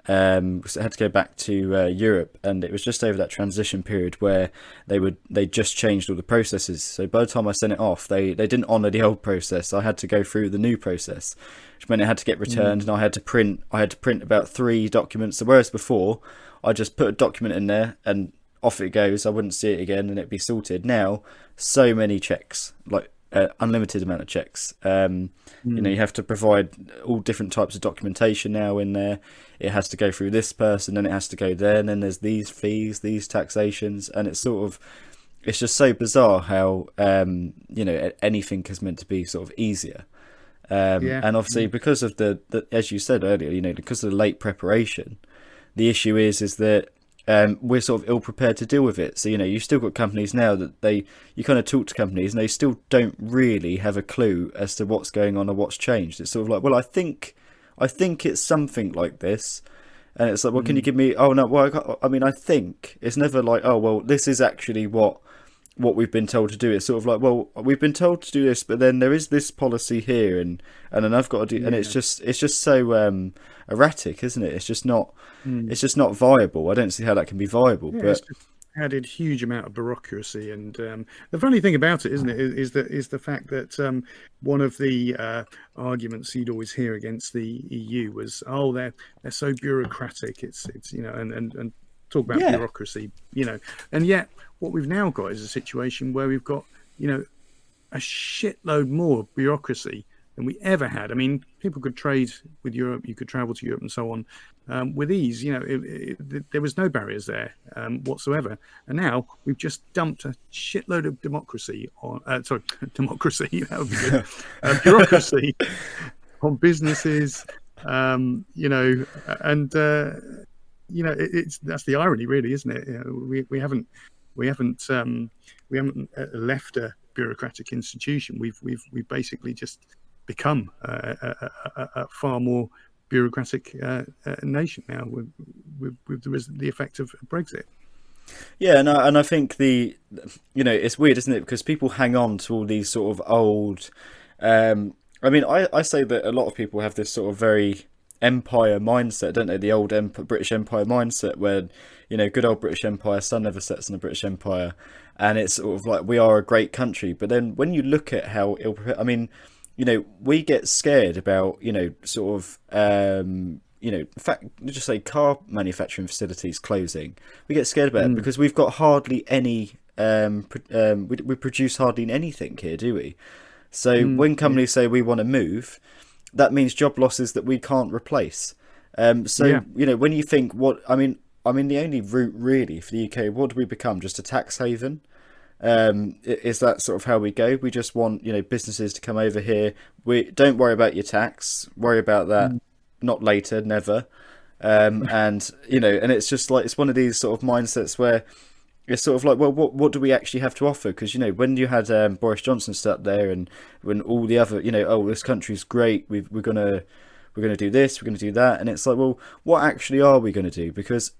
[SPEAKER 1] Because I had to go back to Europe, and it was just over that transition period where they just changed all the processes. So by the time I sent it off, they didn't honour the old process. I had to go through the new process, which meant it had to get returned, and I had to print about 3 documents. So whereas before I just put a document in there and off it goes, I wouldn't see it again and it'd be sorted. Now so many checks, like unlimited amount of checks. You have to provide all different types of documentation now in there. It has to go through this person, then it has to go there, and then there's these fees, these taxations, and it's just so bizarre how anything is meant to be sort of easier. And obviously because of the as you said earlier, because of the late preparation, the issue is that we're sort of ill prepared to deal with it. So you've still got companies now that you kind of talk to companies and they still don't really have a clue as to what's going on or what's changed. It's sort of like, well, I think it's something like this, and it's like, well, can you give me? Oh no, well, I think it's never like, oh well, this is actually what we've been told to do. It's sort of like, well, we've been told to do this, but then there is this policy here, and then I've got to do, and it's just so erratic, isn't it? It's just not viable. I don't see how that can be viable.
[SPEAKER 2] Yeah,
[SPEAKER 1] but
[SPEAKER 2] it's just added huge amount of bureaucracy, and the funny thing about it, isn't it, is the fact that one of the arguments you'd always hear against the EU was, oh, they're so bureaucratic. It's and talk about bureaucracy, and yet what we've now got is a situation where we've got a shitload more bureaucracy than we ever had. I mean, people could trade with Europe, you could travel to Europe and so on with ease. There was no barriers there whatsoever. And now we've just dumped a shitload of democracy on, democracy, that would be good, bureaucracy on businesses, it's that's the irony, really, isn't it? We haven't left a bureaucratic institution. We've basically just become a far more bureaucratic nation now with the effect of Brexit.
[SPEAKER 1] Yeah, and I think it's weird, isn't it? Because people hang on to all these sort of old. I say that a lot of people have this sort of very empire mindset, don't they? The old British Empire mindset, where good old British Empire, sun never sets on the British Empire, and it's sort of like we are a great country. But then when you look at how ill prepared, we get scared about, in fact, just say car manufacturing facilities closing. We get scared about it because we've got hardly any, we produce hardly anything here, do we? So when companies say we want to move, that means job losses that we can't replace. When you think the only route really for the UK, what do we become? Just a tax haven? Is that sort of how we go? We just want businesses to come over here. We don't worry about your tax. Worry about that not later, never. And it's just like, it's one of these sort of mindsets where it's sort of like, well, what do we actually have to offer? Because when you had Boris Johnson sat there, and when all the other oh, this country's great, we're gonna do this, we're gonna do that, and it's like, well, what actually are we gonna do? Because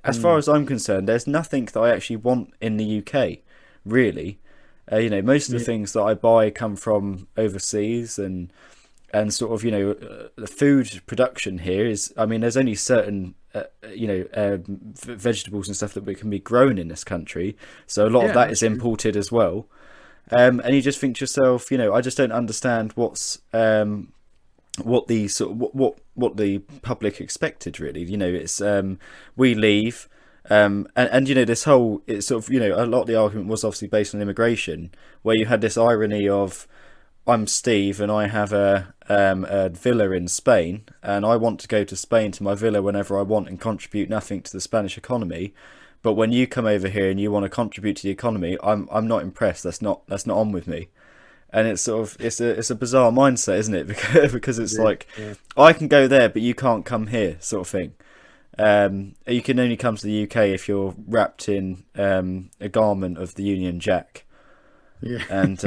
[SPEAKER 1] as far as I'm concerned, there's nothing that I actually want in the UK. Really, most of the things that I buy come from overseas, and sort of the food production here is, there's only certain vegetables and stuff that can be grown in this country, so a lot of that is imported as well. And you just think to yourself, I just don't understand what the public expected, really. It's we leave. And this whole, it's sort of, a lot of the argument was obviously based on immigration, where you had this irony of, I'm Steve and I have a villa in Spain, and I want to go to Spain to my villa whenever I want and contribute nothing to the Spanish economy. But when you come over here and you want to contribute to the economy, I'm not impressed. That's not on with me. And it's sort of, it's a bizarre mindset, isn't it? Because it's I can go there, but you can't come here, sort of thing. You can only come to the UK if you're wrapped in a garment of the Union Jack. Yeah. And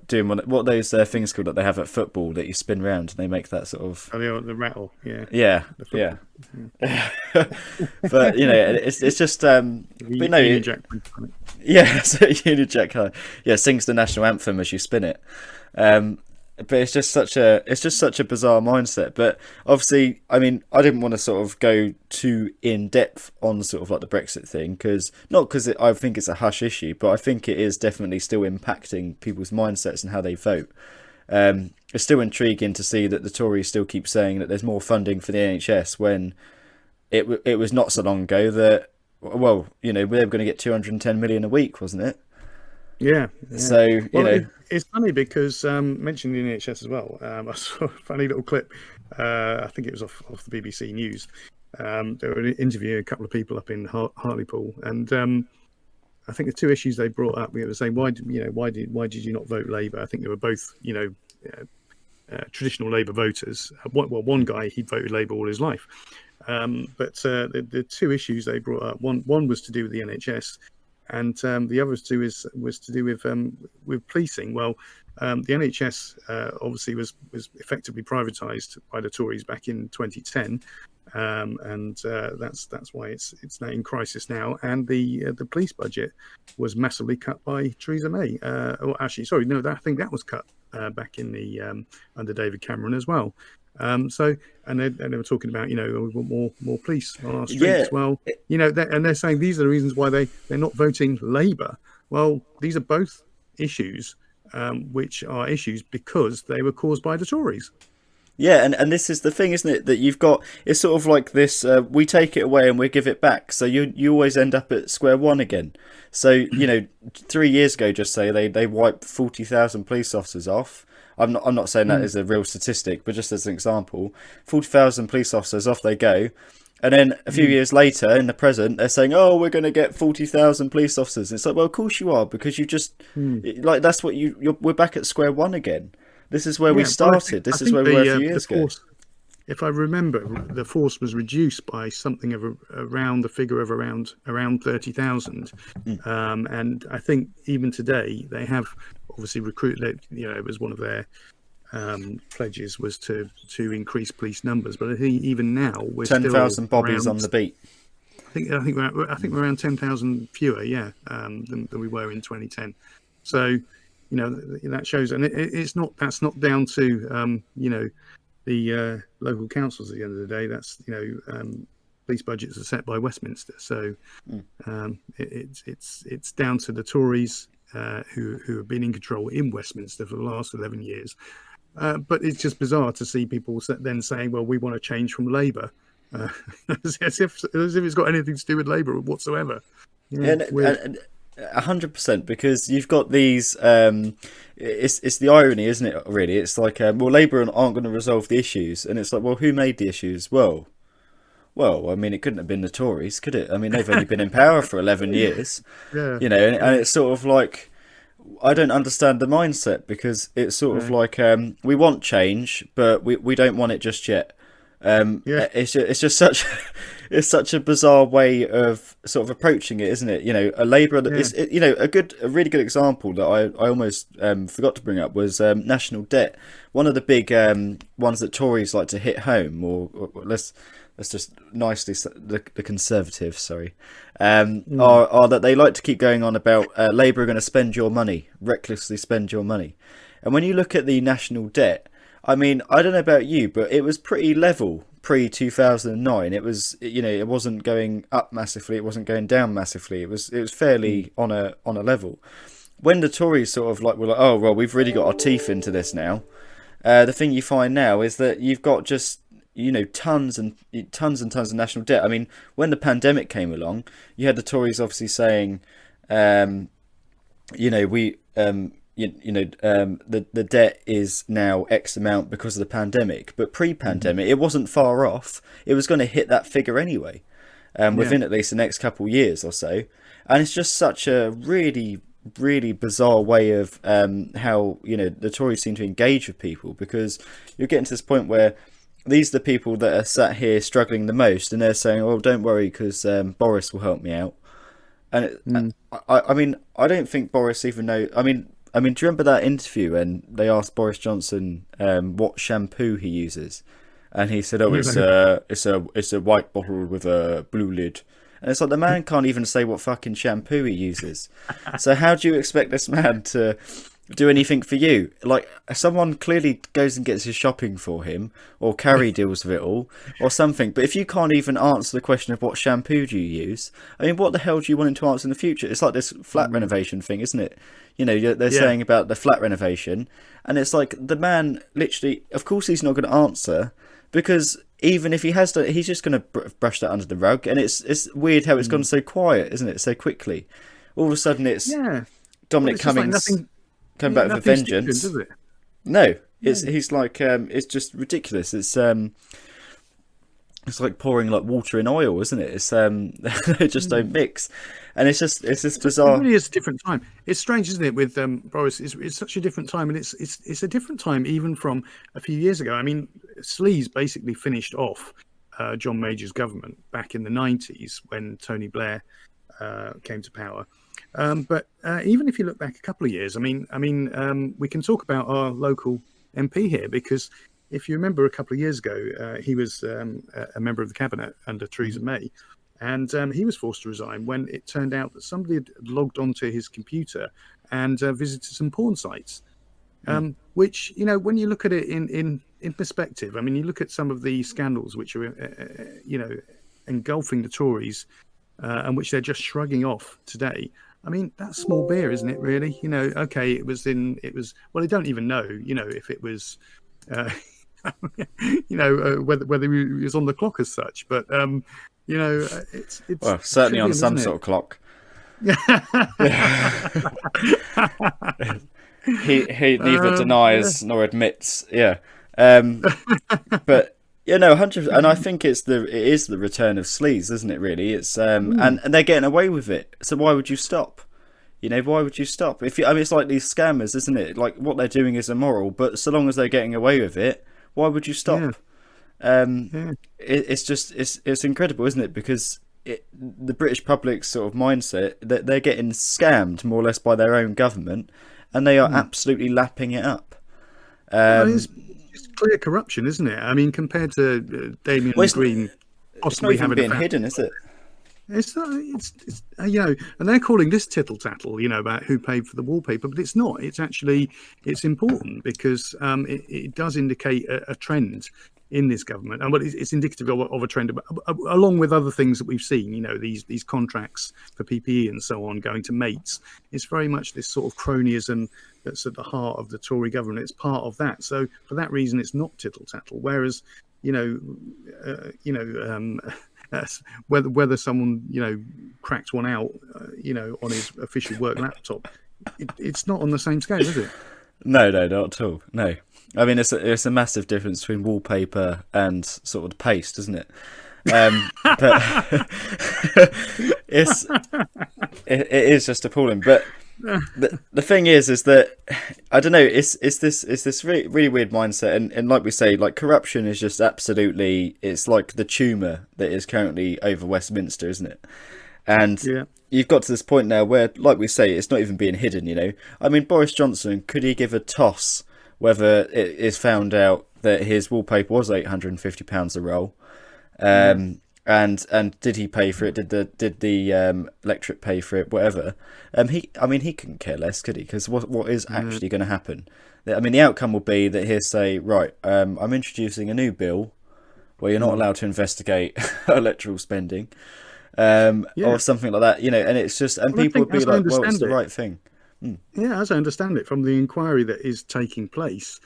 [SPEAKER 1] doing what those things called that they have at football that you spin round and they make that sort of
[SPEAKER 2] the rattle.
[SPEAKER 1] Yeah. But it's just
[SPEAKER 2] Union Jack.
[SPEAKER 1] Yeah, so Union Jack, yeah, sings the national anthem as you spin it. Um, but it's just such a bizarre mindset. But obviously, I mean, I didn't want to sort of go too in depth on sort of like the Brexit thing, because not because I think it's a hush issue, but I think it is definitely still impacting people's mindsets and how they vote. It's still intriguing to see that the Tories still keep saying that there's more funding for the NHS when it was not so long ago that, well, they were going to get 210 million a week, wasn't it?
[SPEAKER 2] Yeah, yeah.
[SPEAKER 1] So
[SPEAKER 2] Well, it's funny because mentioning the NHS as well. I saw a funny little clip. I think it was off the BBC News. They were interviewing a couple of people up in Hartlepool, and I think the two issues they brought up, we were saying, why did you not vote Labour? I think they were both, traditional Labour voters. One guy, he'd voted Labour all his life. But the two issues they brought up, one was to do with the NHS, and the other two was to do with policing. Well, the NHS obviously was effectively privatised by the Tories back in 2010, and that's why it's now in crisis now. And the police budget was massively cut by Theresa May. Or actually, sorry, no, I think that was cut back in the under David Cameron as well. And they were talking about, we want more police on our
[SPEAKER 1] yeah,
[SPEAKER 2] streets. Well, and they're saying these are the reasons why they're not voting Labour. Well, these are both issues which are issues because they were caused by the Tories.
[SPEAKER 1] yeah, and this is the thing, isn't it? That you've got, it's sort of like this: we take it away and we give it back. So you always end up at square one again. So 3 years ago, just say they wiped 40,000 police officers off. I'm not saying that is a real statistic, but just as an example, 40,000 police officers, off they go. And then a few years later, in the present, they're saying, "Oh, we're going to get 40,000 police officers." And it's like, well, of course you are, because you just like that's what we're back at square one again. This is where we started. This is where we were a few years ago.
[SPEAKER 2] If I remember, the force was reduced by something of around the figure of around 30,000, and I think even today they have obviously recruited. It was one of their pledges was to increase police numbers, but I think even now we're
[SPEAKER 1] 10,000
[SPEAKER 2] still
[SPEAKER 1] bobbies
[SPEAKER 2] around,
[SPEAKER 1] on the beat.
[SPEAKER 2] I think we're around 10,000 fewer, than we were in 2010. So that shows, and that's not down to the local councils at the end of the day. That's police budgets are set by Westminster, so it's down to the Tories who have been in control in Westminster for the last 11 years. But it's just bizarre to see people then saying, "Well, we want to change from Labour," as if it's got anything to do with Labour whatsoever.
[SPEAKER 1] And 100%, because you've got these. It's the irony, isn't it? Really, it's like, well, Labour aren't going to resolve the issues, and it's like, well, who made the issues? Well, I mean, it couldn't have been the Tories, could it? I mean, they've only been in power for 11 years.
[SPEAKER 2] Yeah.
[SPEAKER 1] And it's sort of like, I don't understand the mindset, because it's sort of like, we want change, but we don't want it just yet. It's just such a bizarre way of sort of approaching it, isn't it? A Labour, a really good example that I almost forgot to bring up was national debt. One of the big ones that Tories like to hit home, or let's just nicely, the Conservatives, sorry, are that they like to keep going on about Labour are going to spend your money, recklessly spend your money. And when you look at the national debt, I mean, I don't know about you, but it was pretty level pre-2009. It was, it wasn't going up massively, it wasn't going down massively. It was fairly on a level. When the Tories sort of were like, "Oh, well, we've really got our teeth into this now," the thing you find now is that you've got just tons and tons of national debt. I mean, when the pandemic came along, you had the Tories obviously saying, the debt is X amount because of the pandemic, but pre-pandemic it wasn't far off. It was going to hit that figure anyway, within at least the next couple of years or so. And it's just such a really, really bizarre way of how the Tories seem to engage with people, because you're getting to this point where these are the people that are sat here struggling the most, and they're saying, "Oh, don't worry, because Boris will help me out." And I mean, I don't think Boris even knows. I mean, do you remember that interview when they asked Boris Johnson what shampoo he uses, and he said, "Oh, it's a white bottle with a blue lid." And it's like the man can't even say what fucking shampoo he uses. So how do you expect this man to do anything for you? Like, someone clearly goes and gets his shopping for him, or Carrie deals with it all, or something. But if you can't even answer the question of what shampoo do you use, I mean, what the hell do you want him to answer in the future? It's like this flat renovation thing, isn't it? You know, they're saying about the flat renovation, and it's like the man literally, of course he's not going to answer, because even if he has done, he's just going to brush that under the rug. And it's weird how it's gone so quiet, isn't it? So quickly. All of a sudden it's Dominic Cummings coming back with a vengeance.
[SPEAKER 2] Does it?
[SPEAKER 1] No, he's like it's just ridiculous. It's like pouring like water in oil, isn't it? It's they just don't mix, and it's this bizarre.
[SPEAKER 2] It really is a different time. It's strange, isn't it? With Boris, it's such a different time, and it's a different time even from a few years ago. I mean, Sleaze basically finished off John Major's government back in the 90s when Tony Blair came to power. But even if you look back a couple of years, I mean, we can talk about our local MP here, because if you remember a couple of years ago, he was a member of the cabinet under Theresa May, and he was forced to resign when it turned out that somebody had logged onto his computer and visited some porn sites. Which, you know, when you look at it in perspective, I mean, you look at some of the scandals which are, you know, engulfing the Tories, and which they're just shrugging off today. I mean, that's small beer, isn't it? Really, you know. Okay, it was. Well, they don't even know, you know, if it was, you know, whether he was on the clock as such. But you know, it's
[SPEAKER 1] well, certainly on some sort of clock. He neither denies nor admits. Yeah, but. Yeah, no, 100%, and I think it is the return of Sleaze, isn't it? Really, it's and they're getting away with it. So why would you stop? You know, why would you stop? I mean, it's like these scammers, isn't it? Like what they're doing is immoral, but so long as they're getting away with it, why would you stop? It's just it's incredible, isn't it? Because the British public's sort of mindset that they're getting scammed more or less by their own government, and they are absolutely lapping it up.
[SPEAKER 2] It's clear corruption, isn't it? I mean, compared to Damien Green possibly
[SPEAKER 1] it's not even being hidden, is it?
[SPEAKER 2] It's not. It's you know, and they're calling this tittle tattle, you know, about who paid for the wallpaper, but it's not. It's actually important because it does indicate a trend in this government, and it's indicative of a trend, along with other things that we've seen. You know, these contracts for PPE and so on going to mates. It's very much this sort of cronyism that's at the heart of the Tory government. It's part of that. So for that reason, it's not tittle tattle. Whereas, whether someone, you know, cracked one out, you know, on his official work laptop, it's not on the same scale, is it?
[SPEAKER 1] No, not at all. No, I mean it's a massive difference between wallpaper and sort of paste, isn't it? But it is just appalling. But the thing is that I don't know. It's this really, really weird mindset, and like we say, like corruption is just absolutely. It's like the tumour that is currently over Westminster, isn't it? And you've got to this point now where, like we say, it's not even being hidden. You know, I mean, Boris Johnson, could he give a toss whether it is found out that his wallpaper was £850 a roll? And did he pay for it? Did the electorate pay for it? Whatever. He couldn't care less, could he? Because what is actually going to happen? I mean, the outcome will be that he'll say, right, I'm introducing a new bill where you're not allowed to investigate electoral spending, or something like that. You know, and it's just, and people would be like, well, it's the right thing.
[SPEAKER 2] Yeah, as I understand it from the inquiry that is taking place,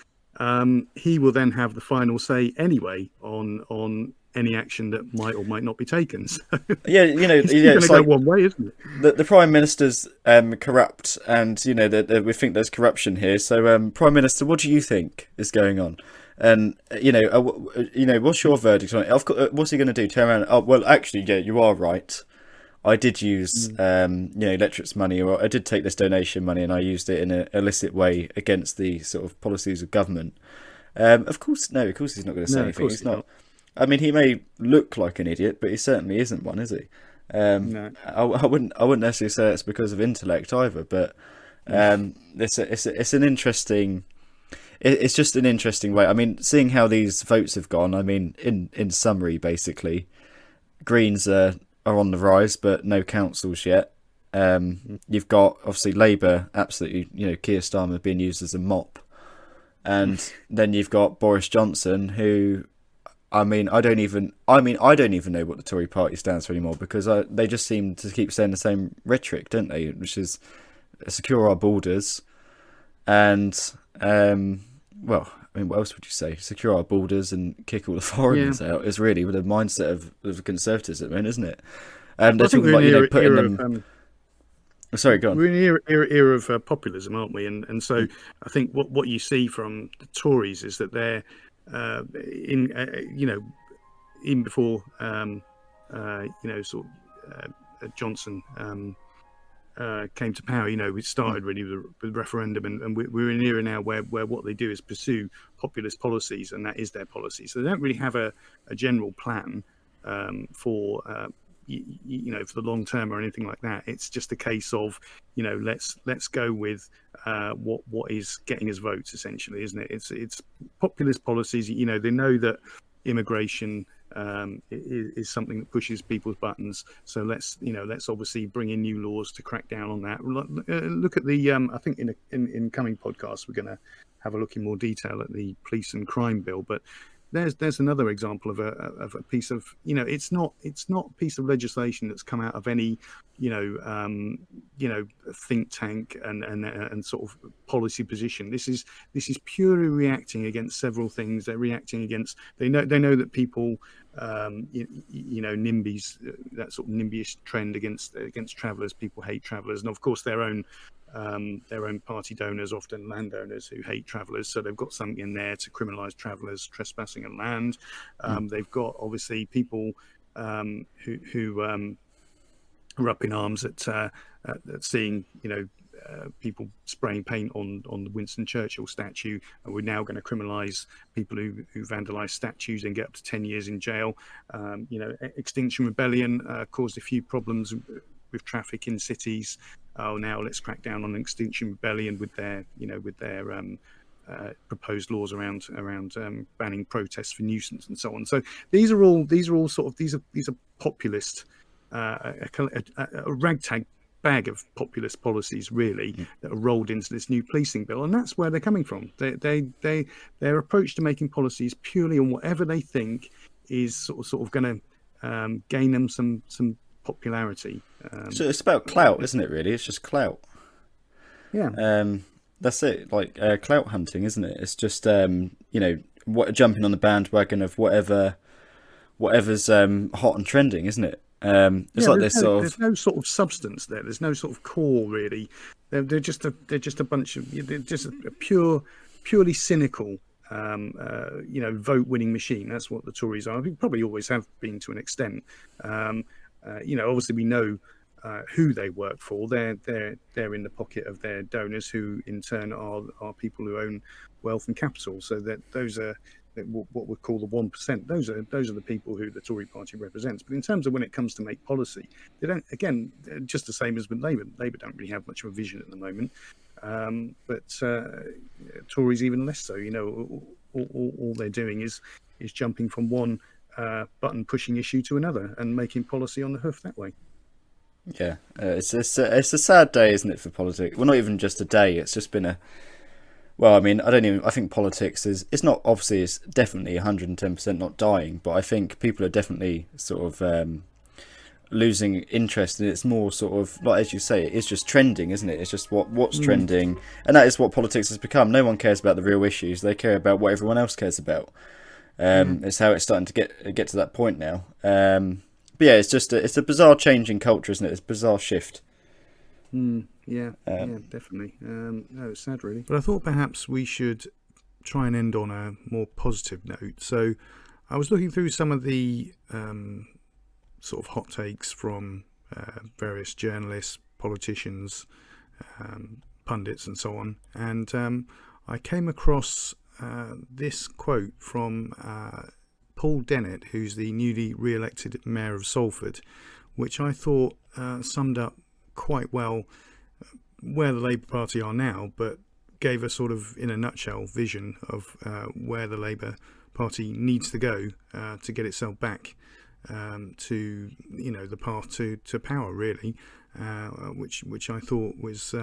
[SPEAKER 2] he will then have the final say anyway on any action that might or might not be taken. So
[SPEAKER 1] yeah, you know,
[SPEAKER 2] it's like one way, isn't
[SPEAKER 1] it? The Prime Minister's corrupt, and you know that we think there's corruption here. So, Prime Minister, what do you think is going on? And you know, what's your verdict on it? What's he going to do? Turn around? Oh, well, actually, yeah, you are right. I did use, electorate's money, or I did take this donation money, and I used it in an illicit way against the sort of policies of government. Of course he's not going to say anything. He's not. I mean, he may look like an idiot, but he certainly isn't one, is he? No. I wouldn't necessarily say it's because of intellect either, but it's an interesting. It's just an interesting way. I mean, seeing how these votes have gone. I mean, in summary, basically, Greens are are on the rise, but no councils yet. You've got obviously Labour, absolutely, Keir Starmer being used as a mop, and then you've got Boris Johnson, who, I don't even know what the Tory party stands for anymore, because they just seem to keep saying the same rhetoric, don't they? Which is secure our borders, and what else would you say? Secure our borders and kick all the
[SPEAKER 2] Yeah.
[SPEAKER 1] foreigners out is really the mindset of the Conservatives at the moment, isn't it? They're
[SPEAKER 2] I think
[SPEAKER 1] talking
[SPEAKER 2] we're
[SPEAKER 1] about,
[SPEAKER 2] in an
[SPEAKER 1] putting
[SPEAKER 2] era
[SPEAKER 1] them.
[SPEAKER 2] of
[SPEAKER 1] Sorry, go on.
[SPEAKER 2] we're in an era of populism, aren't we? And so I think what you see from the Tories is that they're in even before sort of Johnson came to power. We started really with referendum, and we're in an era now where what they do is pursue populist policies, and that is their policy. So they don't really have a general plan for for the long term or anything like that. It's just a case of let's go with what is getting us votes, essentially, isn't it? It's populist policies. They know that immigration is something that pushes people's buttons. So let's obviously bring in new laws to crack down on that. Look at the I think in coming podcasts we're going to have a look in more detail at the police and crime bill, but there's another example of a piece of it's not a piece of legislation that's come out of any think tank and sort of policy position. This is purely reacting against several things. They're reacting against they know that people NIMBYs, that sort of NIMBYish trend against travellers. People hate travellers, and of course their own party donors, often landowners who hate travellers, so they've got something in there to criminalise travellers trespassing on land. They've got obviously people who are up in arms at seeing people spraying paint on the Winston Churchill statue, and we're now going to criminalise people who vandalise statues and get up to 10 years in jail. Extinction Rebellion caused a few problems with traffic in cities. Now let's crack down on Extinction Rebellion with their proposed laws around banning protests for nuisance and so on. So these are all populist, a ragtag bag of populist policies, really, that are rolled into this new policing bill, and that's where they're coming from. Their approach to making policies purely on whatever they think is sort of going to gain them some popularity.
[SPEAKER 1] So it's about clout, isn't it? Really, it's just clout.
[SPEAKER 2] Yeah.
[SPEAKER 1] That's it. Like clout hunting, isn't it? It's just jumping on the bandwagon of whatever's hot and trending, isn't it? It's like this sort of.
[SPEAKER 2] There's no sort of substance there. There's no sort of core, really. They're just a bunch of. They're just a purely cynical, vote-winning machine. That's what the Tories are. I think probably always have been to an extent. Obviously we know who they work for. They're in the pocket of their donors, who in turn are people who own wealth and capital. So that those are what we call the 1%. Those are the people who the Tory party represents. But in terms of when it comes to make policy, they don't. Again, just the same as with Labour. Labour don't really have much of a vision at the moment. But Tories even less so. All they're doing is jumping from one button pushing issue to another and making policy on the hoof that way.
[SPEAKER 1] Yeah, it's a sad day, isn't it, for politics? Well, not even just a day. It's just been a. Well, I mean, I think politics it's not, obviously, it's definitely 110% not dying, but I think people are definitely sort of losing interest, and it's more sort of, like, as you say, it's just trending, isn't it? It's just what's trending, and that is what politics has become. No one cares about the real issues. They care about what everyone else cares about. It's how it's starting to get to that point now. But yeah, it's a bizarre change in culture, isn't it? It's a bizarre shift.
[SPEAKER 2] Yeah, definitely. No, it's sad, really. But I thought perhaps we should try and end on a more positive note. So I was looking through some of the sort of hot takes from various journalists, politicians, pundits and so on, and I came across this quote from Paul Dennett, who's the newly re-elected mayor of Salford, which I thought summed up quite well where the Labour Party are now, but gave a sort of, in a nutshell, vision of where the Labour Party needs to go to get itself back to the path to power, really, which I thought was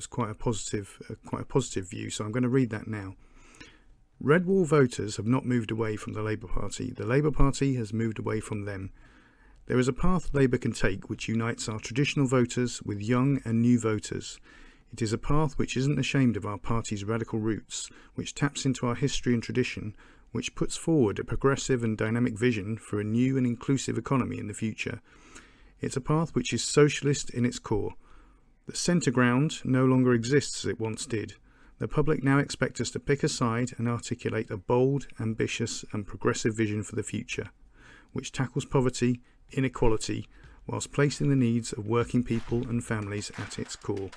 [SPEAKER 2] quite a positive view. So I'm going to read that now. Red Wall voters have not moved away from the Labour Party. The Labour Party has moved away from them. There is a path Labour can take which unites our traditional voters with young and new voters. It is a path which isn't ashamed of our party's radical roots, which taps into our history and tradition, which puts forward a progressive and dynamic vision for a new and inclusive economy in the future. It's a path which is socialist in its core. The centre ground no longer exists as it once did. The public now expect us to pick a side and articulate a bold, ambitious and progressive vision for the future, which tackles poverty, inequality, whilst placing the needs of working people and families at its core.